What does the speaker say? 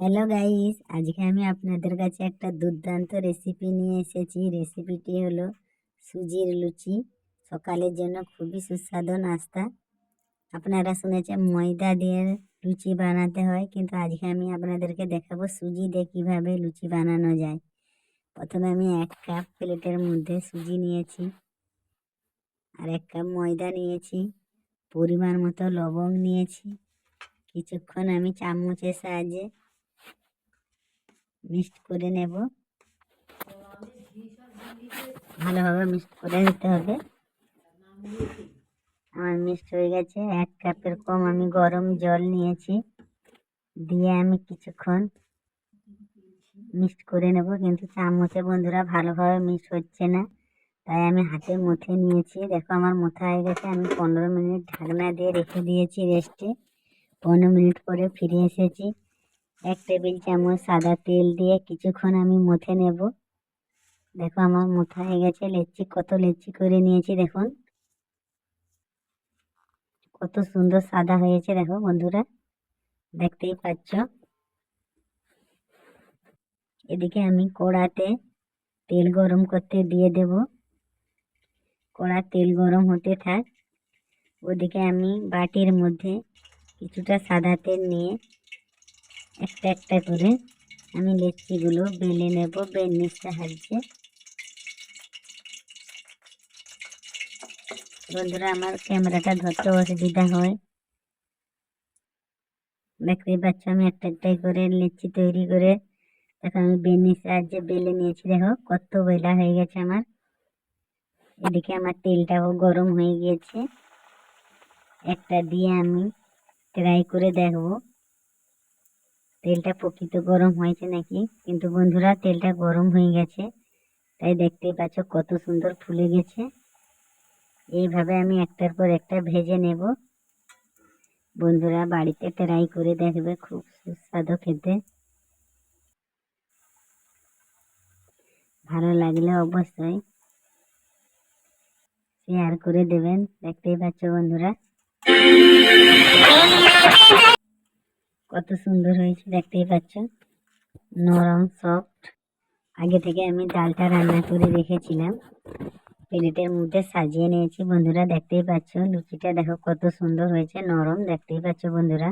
Hello guys, আজকে আমি আপনাদের কাছে একটা দুর্দান্ত রেসিপি নিয়ে এসেছি। রেসিপিটি হলো সুজির লুচি। সকালের জন্য খুবই সুস্বাদু নাস্তা। আপনারা শুনেছেন ময়দা দিয়ে লুচি বানাতে হয়, কিন্তু আজকে আমি আপনাদেরকে দেখাবো সুজি দিয়ে কীভাবে লুচি বানানো যায়। প্রথমে আমি 1 কাপ প্লেটের মধ্যে সুজি নিয়েছি, আর 1 কাপ ময়দা নিয়েছি, পরিমাণ মতো লবণ নিয়েছি। কিছুক্ষণ আমি চামচের সাহায্যে মিক্সড করে নেব। ভালোভাবে মিক্সড করে নিতে হবে। আমার মিক্সড হয়ে গেছে। 1 কাপের কম আমি গরম জল নিয়েছি, দিয়ে আমি কিছুক্ষণ মিক্সড করে নেব। কিন্তু চামচে বন্ধুরা ভালোভাবে মিক্স হচ্ছে না, তাই আমি হাতে মুঠে নিয়েছি। দেখো আমার মুঠা হয়ে গেছে। আমি 15 মিনিট ঢাকনা দিয়ে রেখে দিয়েছি রেস্টে। 15 মিনিট পরে ফিরে এসেছি। 1 টেবিল চামচ সাদা তেল দিয়ে কিছুক্ষণ আমি মুথে নেব। দেখো আমার মুঠা হয়ে গেছে। কত লেচি করে নিয়েছি, দেখুন কত সুন্দর সাদা হয়েছে। দেখো বন্ধুরা, দেখতেই পাচ্ছ। এদিকে আমি কড়াতে তেল গরম করতে দিয়ে দেব। কড়া তেল গরম হতে থাক। ওদিকে আমি বাটির মধ্যে কিছুটা সাদা তেল নিয়ে একটা একটা করে আমি লেচিগুলো বেলে নেব বেলনির সাহায্যে। বন্ধুরা, আমার ক্যামেরাটা ধরতে অসুবিধা হয়। দেখতেই পাচ্ছ আমি একটা একটাই করে লেচি তৈরি করে দেখো আমি বেলনির সাহায্যে বেলে নিয়েছি। দেখো কত বেলা হয়ে গেছে আমার। এদিকে আমার তেলটাও গরম হয়ে গিয়েছে। একটা দিয়ে আমি ট্রাই করে দেখবো তেলটা প্রকৃত গরম হয়েছে নাকি। কিন্তু বন্ধুরা, তেলটা গরম হয়ে গেছে, তাই দেখতেই পাচ্ছ কত সুন্দর ফুলে গেছে। এইভাবে আমি একটার পর একটা ভেজে নেব। বন্ধুরা, বাড়িতে ট্রাই করে দেখবে, খুব সুস্বাদু খেতে। ভালো লাগলে অবশ্যই শেয়ার করে দেবেন। দেখতেই পাচ্ছ বন্ধুরা কত সুন্দর হয়েছে, দেখতেই পাচ্ছ নরম সফট। আগে থেকে আমি ডালটা রান্না করে রেখেছিলাম, প্লেটের মধ্যে সাজিয়ে নিয়েছি। বন্ধুরা দেখতেই পাচ্ছ লুচিটা দেখো কত সুন্দর হয়েছে, নরম। দেখতেই পাচ্ছ বন্ধুরা।